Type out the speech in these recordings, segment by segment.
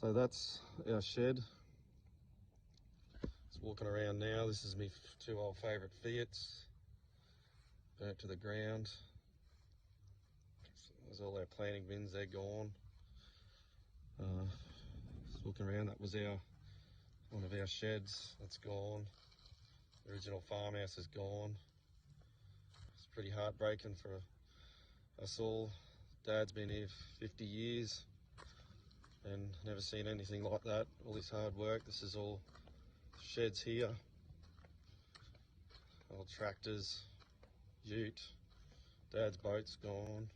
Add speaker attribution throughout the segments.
Speaker 1: So that's our shed. Just walking around now. This is me two old favourite Fiats. Burnt to the ground. So there's all our planting bins, they're gone. Just looking around, that was one of our sheds, that's gone. The original farmhouse is gone. It's pretty heartbreaking for us all. Dad's been here 50 years and never seen anything like that. All this hard work. This is all sheds here. Old tractors, ute. Dad's boat's gone.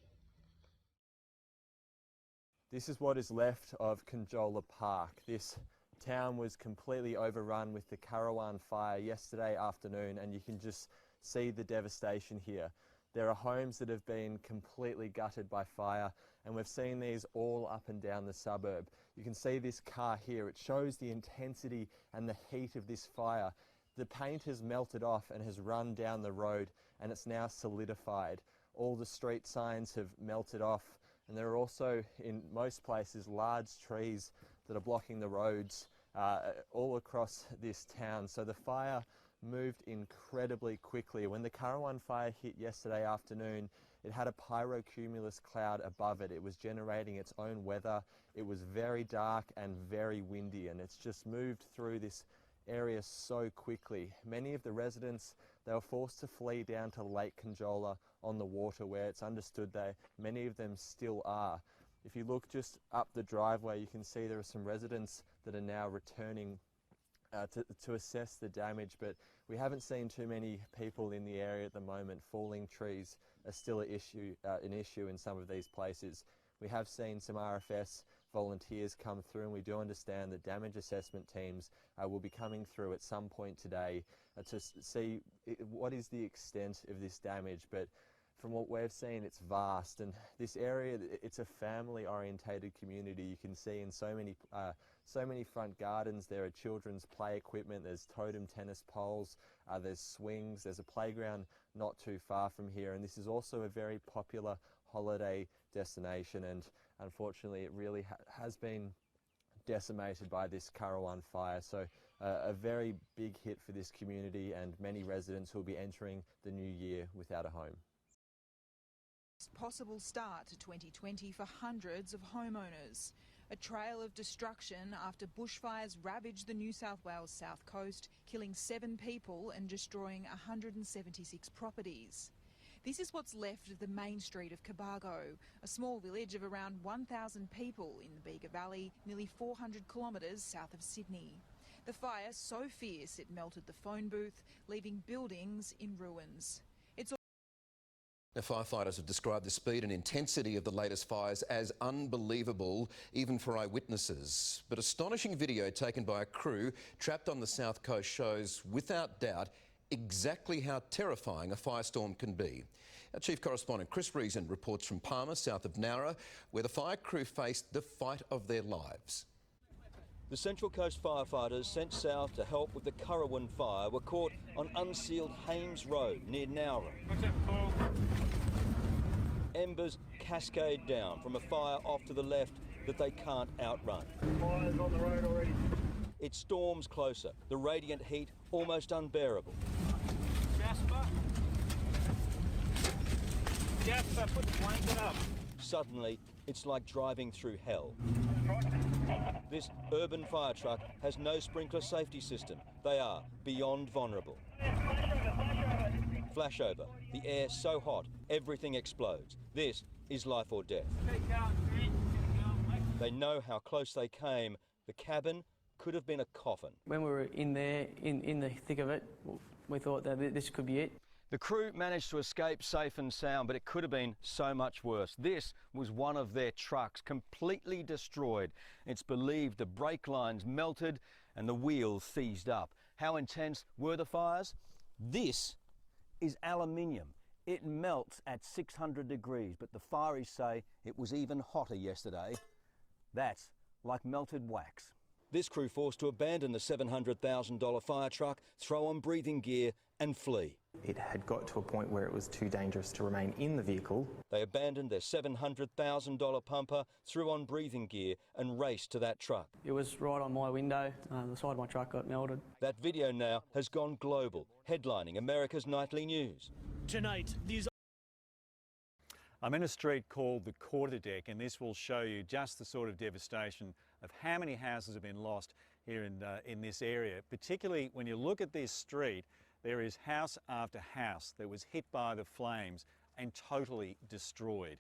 Speaker 2: This is what is left of Conjola Park. This town was completely overrun with the Carawan fire yesterday afternoon, and you can just see the devastation here. There are homes that have been completely gutted by fire, and we've seen these all up and down the suburb. You can see this car here. It shows the intensity and the heat of this fire. The paint has melted off and has run down the road, and it's now solidified. All the street signs have melted off, and there are also, in most places, large trees that are blocking the roads all across this town. So the fire moved incredibly quickly. When the Carawan fire hit yesterday afternoon, it had a pyrocumulus cloud above it. It was generating its own weather. It was very dark and very windy, and it's just moved through this area so quickly. Many of the residents, they were forced to flee down to Lake Conjola on the water, where it's understood many of them still are. If you look just up the driveway, you can see there are some residents that are now returning to assess the damage, but we haven't seen too many people in the area at the moment. Falling trees are still an issue in some of these places. We have seen some RFS volunteers come through, and we do understand that damage assessment teams will be coming through at some point today to see what is the extent of this damage. But from what we've seen, it's vast, and this area, it's a family-orientated community. You can see in so many front gardens there are children's play equipment, there's totem tennis poles, there's swings, there's a playground not too far from here, and this is also a very popular holiday destination, and unfortunately it really has been decimated by this Carawan fire. So a very big hit for this community and many residents who will be entering the new year without a home.
Speaker 3: Possible start to 2020 for hundreds of homeowners. A trail of destruction after bushfires ravaged the New South Wales south coast, killing 7 people and destroying 176 properties. This is what's left of the main street of Cobargo, a small village of around 1,000 people in the Bega Valley, nearly 400 kilometres south of Sydney. The fire so fierce it melted the phone booth, leaving buildings in ruins.
Speaker 4: Now, firefighters have described the speed and intensity of the latest fires as unbelievable, even for eyewitnesses. But astonishing video taken by a crew trapped on the south coast shows, without doubt, exactly how terrifying a firestorm can be. Our chief correspondent Chris Reason reports from Palmer, south of Nowra, where the fire crew faced the fight of their lives.
Speaker 5: The Central Coast firefighters sent south to help with the Carawan fire were caught on unsealed Hames Road near Nowra. Embers cascade down from a fire off to the left that they can't outrun.
Speaker 6: Fires on the road already.
Speaker 5: It storms closer, the radiant heat almost unbearable.
Speaker 6: Jasper, put the blanket up.
Speaker 5: Suddenly, it's like driving through hell. This urban fire truck has no sprinkler safety system. They are beyond vulnerable. Flashover, the air so hot, everything explodes. This is life or death. They know how close they came. The cabin could have been a coffin.
Speaker 7: When we were in there, in the thick of it, we thought that this could be it.
Speaker 5: The crew managed to escape safe and sound, but it could have been so much worse. This was one of their trucks, completely destroyed. It's believed the brake lines melted and the wheels seized up. How intense were the fires? This is aluminium. It melts at 600 degrees, but the fireys say it was even hotter yesterday. That's like melted wax. This crew forced to abandon the $700,000 fire truck, throw on breathing gear and flee.
Speaker 8: It had got to a point where it was too dangerous to remain in the vehicle.
Speaker 5: They abandoned their $700,000 pumper, threw on breathing gear and raced to that truck.
Speaker 7: It was right on my window. The side of my truck got melted.
Speaker 5: That video now has gone global, headlining America's nightly news.
Speaker 6: Tonight, these.
Speaker 9: I'm in a street called the Quarterdeck, and this will show you just the sort of devastation of how many houses have been lost here in this area. Particularly when you look at this street, there is house after house that was hit by the flames and totally destroyed.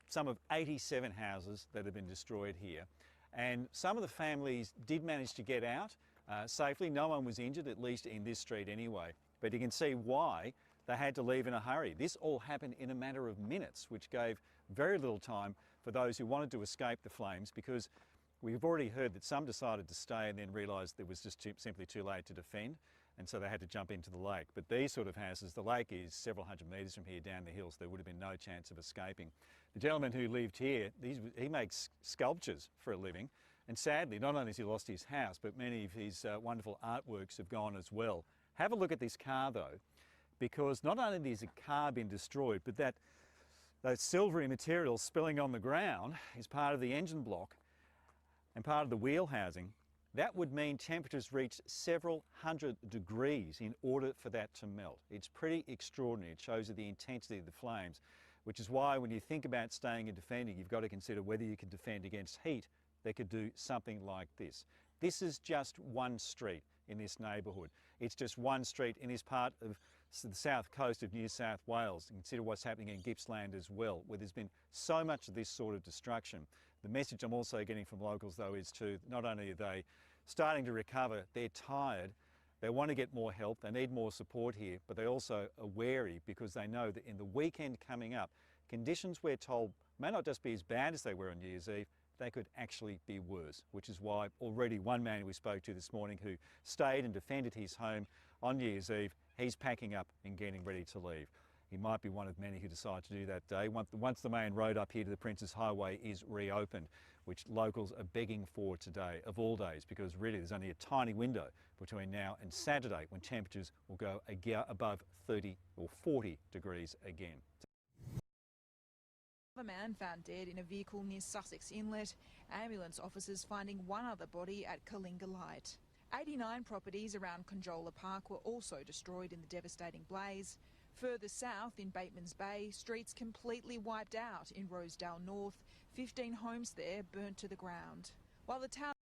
Speaker 9: Some of 87 houses that have been destroyed here. And some of the families did manage to get out safely. No one was injured, at least in this street anyway. But you can see why they had to leave in a hurry. This all happened in a matter of minutes, which gave very little time for those who wanted to escape the flames, because we've already heard that some decided to stay and then realised it was just simply too late to defend, and so they had to jump into the lake. But these sort of houses, the lake is several hundred metres from here down the hills, there would have been no chance of escaping. The gentleman who lived here, he makes sculptures for a living, and sadly, not only has he lost his house, but many of his wonderful artworks have gone as well. Have a look at this car though, because not only has the car been destroyed, but that silvery material spilling on the ground is part of the engine block and part of the wheel housing. That would mean temperatures reach several hundred degrees in order for that to melt. It's pretty extraordinary. It shows you the intensity of the flames, which is why when you think about staying and defending, you've got to consider whether you can defend against heat that could do something like this. This is just one street in this neighbourhood. It's just one street in this part of the south coast of New South Wales. And consider what's happening in Gippsland as well, where there's been so much of this sort of destruction. The message I'm also getting from locals though is not only are they starting to recover, they're tired, they want to get more help, they need more support here, but they also are wary because they know that in the weekend coming up, conditions we're told may not just be as bad as they were on New Year's Eve, they could actually be worse, which is why already one man we spoke to this morning who stayed and defended his home on New Year's Eve, he's packing up and getting ready to leave. He might be one of many who decide to do that day once the main road up here to the Princes Highway is reopened, which locals are begging for today, of all days, because really there's only a tiny window between now and Saturday when temperatures will go above 30 or 40 degrees again.
Speaker 3: A man found dead in a vehicle near Sussex Inlet. Ambulance officers finding one other body at Kalinga Light. 89 properties around Conjola Park were also destroyed in the devastating blaze. Further south in Bateman's Bay, streets completely wiped out in Rosedale North. 15 homes there burnt to the ground. While the town